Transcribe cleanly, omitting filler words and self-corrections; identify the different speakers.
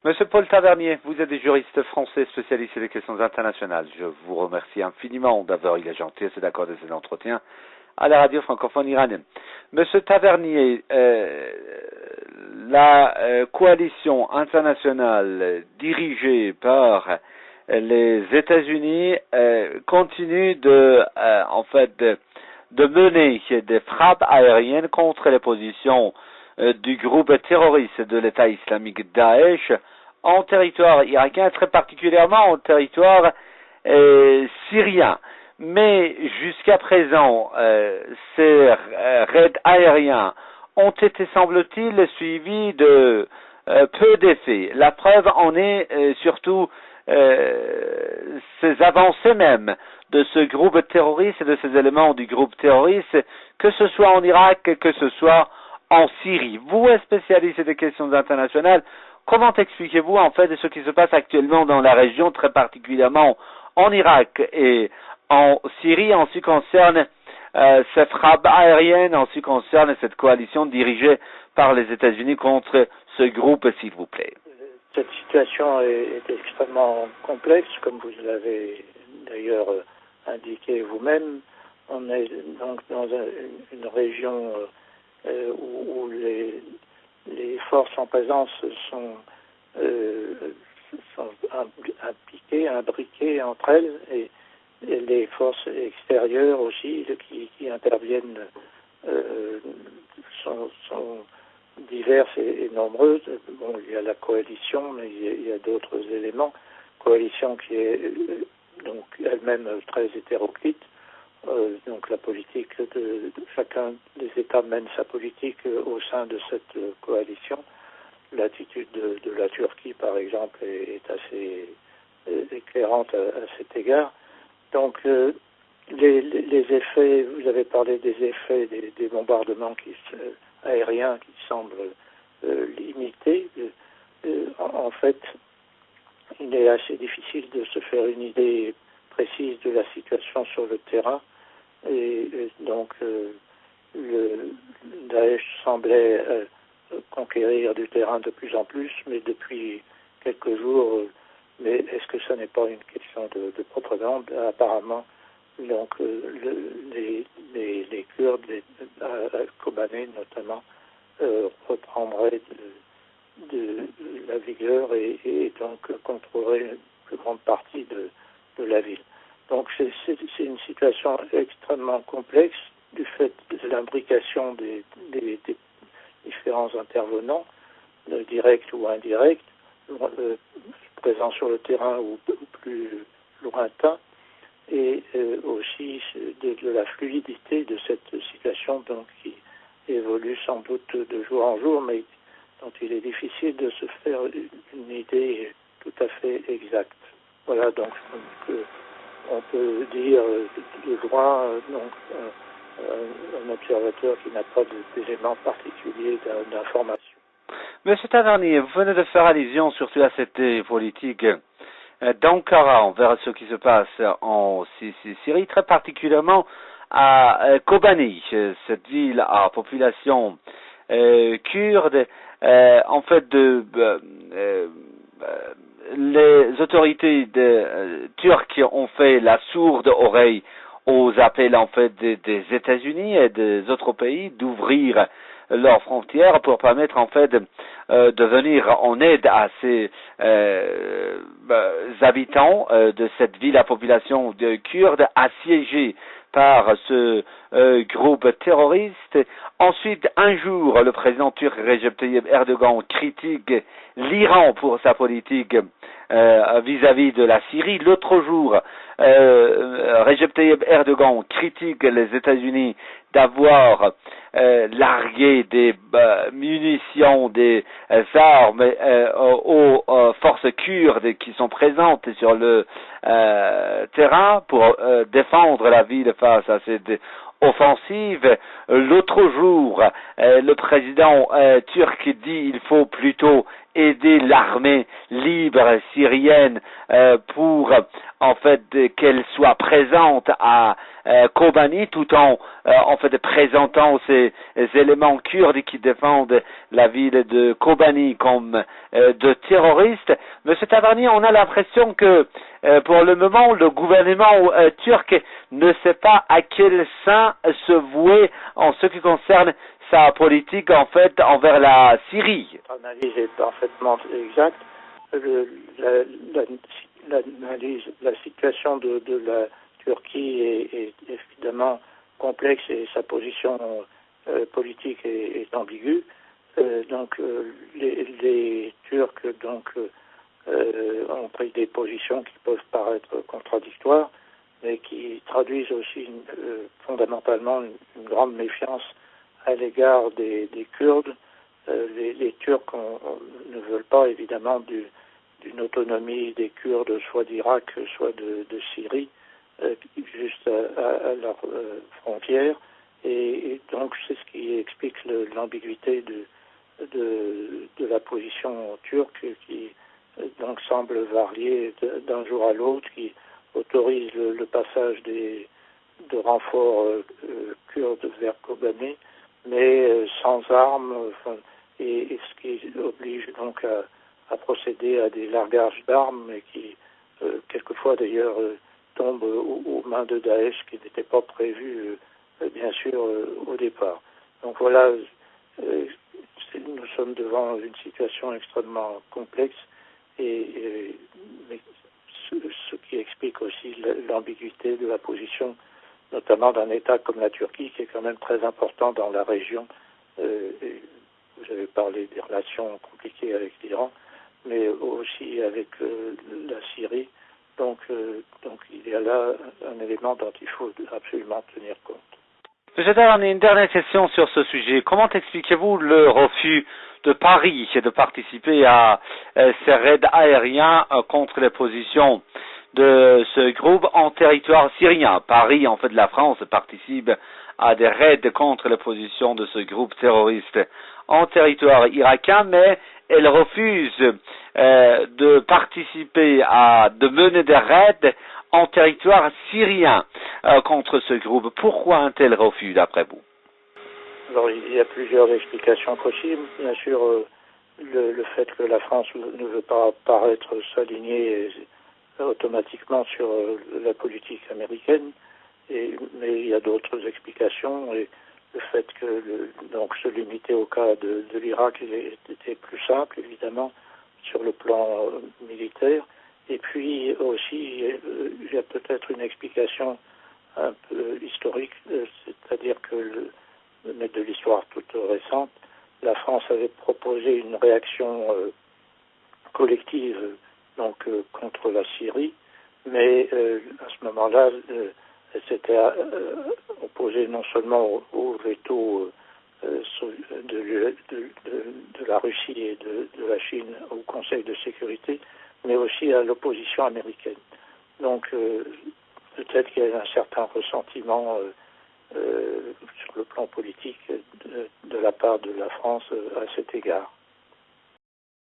Speaker 1: Monsieur Paul Tavernier, vous êtes juriste français spécialiste des questions internationales. Je vous remercie infiniment d'avoir eu la gentillesse d'accorder cet entretien à la radio francophone iranienne. Monsieur Tavernier, la coalition internationale dirigée par les États-Unis continue de mener des frappes aériennes contre les positions du groupe terroriste de l'État islamique Daesh en territoire irakien, très particulièrement en territoire syrien. Mais jusqu'à présent, ces raids aériens ont été, semble-t-il, suivis de peu d'effets. La preuve en est surtout ces avancées même de ce groupe terroriste et de ces éléments du groupe terroriste, que ce soit en Irak, que ce soit en Syrie. Vous êtes spécialiste des questions internationales. Comment expliquez-vous en fait ce qui se passe actuellement dans la région, très particulièrement en Irak et en Syrie, en ce qui concerne ces frappes aériennes, en ce qui concerne cette coalition dirigée par les États-Unis contre ce groupe, s'il vous plaît?
Speaker 2: Cette situation est extrêmement complexe, comme vous l'avez d'ailleurs indiqué vous-même. On est donc dans une région où les forces en présence sont imbriquées entre elles et les forces extérieures aussi qui interviennent sont diverses et nombreuses. Bon, il y a la coalition, mais il y a d'autres éléments. Coalition qui est donc elle-même très hétéroclite. Donc la politique de chacun des États mène sa politique au sein de cette coalition. L'attitude de la Turquie, par exemple, est assez éclairante à cet égard. Donc les effets, vous avez parlé des effets des bombardements aériens qui semblent limités. En fait, il est assez difficile de se faire une idée précise de la situation sur le terrain. Et donc, le Daesh semblait conquérir du terrain de plus en plus, mais depuis quelques jours, mais est-ce que ce n'est pas une question de propagande? Apparemment, donc, les Kurdes, à Kobané notamment, reprendraient de la vigueur et donc contrôleraient une plus grande partie de la ville. Donc c'est une situation extrêmement complexe du fait de l'imbrication des différents intervenants, directs ou indirects, présents sur le terrain ou plus lointains, et aussi de la fluidité de cette situation donc, qui évolue sans doute de jour en jour, mais dont il est difficile de se faire une idée tout à fait exacte. Voilà, donc on peut dire de loin, donc un observateur qui n'a pas d'éléments particuliers d'information.
Speaker 1: Monsieur Tavernier, vous venez de faire allusion surtout à cette politique d'Ankara envers ce qui se passe en Syrie, très particulièrement à Kobani, cette ville à population kurde. En fait, les autorités turques ont fait la sourde oreille aux appels en fait des États-Unis et des autres pays d'ouvrir leurs frontières pour permettre en fait de venir en aide à ces habitants de cette ville à population de Kurdes assiégés par ce groupe terroriste. Ensuite, un jour, le président turc Recep Tayyip Erdogan critique l'Iran pour sa politique vis-à-vis de la Syrie. L'autre jour, Recep Tayyip Erdogan critique les États-Unis d'avoir largué des munitions, des armes aux forces kurdes qui sont présentes sur le terrain pour défendre la ville face à cette offensive. L'autre jour, le président turc dit qu'il faut plutôt aider l'armée libre syrienne pour en fait qu'elle soit présente à Kobani, tout en fait présentant ces éléments kurdes qui défendent la ville de Kobani comme de terroristes. Monsieur Tavarni, on a l'impression que pour le moment, le gouvernement turc ne sait pas à quel sein se vouer en ce qui concerne sa politique en fait envers la Syrie.
Speaker 2: L'analyse est parfaitement exacte. La situation de la Turquie est évidemment complexe et sa position politique est ambiguë. Les Turcs ont pris des positions qui peuvent paraître contradictoires, mais qui traduisent aussi fondamentalement une grande méfiance à l'égard des Kurdes. Les Turcs ne veulent pas évidemment d'une autonomie des Kurdes, soit d'Irak, soit de Syrie, juste à leur frontière. Et donc c'est ce qui explique l'ambiguïté de la position turque qui donc semble varier d'un jour à l'autre, qui autorise le passage de renforts kurdes vers Kobani, mais sans armes, et ce qui oblige donc à procéder à des largages d'armes, et qui quelquefois d'ailleurs tombent aux mains de Daesh, qui n'était pas prévu bien sûr au départ. Donc voilà, nous sommes devant une situation extrêmement complexe, mais ce qui explique aussi l'ambiguïté de la position, notamment d'un État comme la Turquie, qui est quand même très important dans la région. Vous avez parlé des relations compliquées avec l'Iran, mais aussi avec la Syrie. Donc il y a là un élément dont il faut absolument tenir compte.
Speaker 1: Monsieur Tavarni, une dernière question sur ce sujet. Comment expliquez-vous le refus de Paris de participer à ces raids aériens contre les positions de ce groupe en territoire syrien? Paris, en fait, la France participe à des raids contre les positions de ce groupe terroriste en territoire irakien, mais elle refuse de participer de mener des raids en territoire syrien contre ce groupe. Pourquoi un tel refus, d'après vous?
Speaker 2: Alors, il y a plusieurs explications possibles. Bien sûr, le fait que la France ne veut pas paraître s'aligner automatiquement sur la politique américaine, mais il y a d'autres explications. Et le fait que donc se limiter au cas de l'Irak était plus simple, évidemment, sur le plan militaire. Et puis aussi, il y a peut-être une explication un peu historique, c'est-à-dire que, mais de l'histoire toute récente, la France avait proposé une réaction collective contre la Syrie, mais à ce moment-là, elle s'était opposée non seulement au veto de la Russie et de la Chine au Conseil de sécurité, mais aussi à l'opposition américaine. Donc peut-être qu'il y a un certain ressentiment sur le plan politique de la part de la France à cet égard.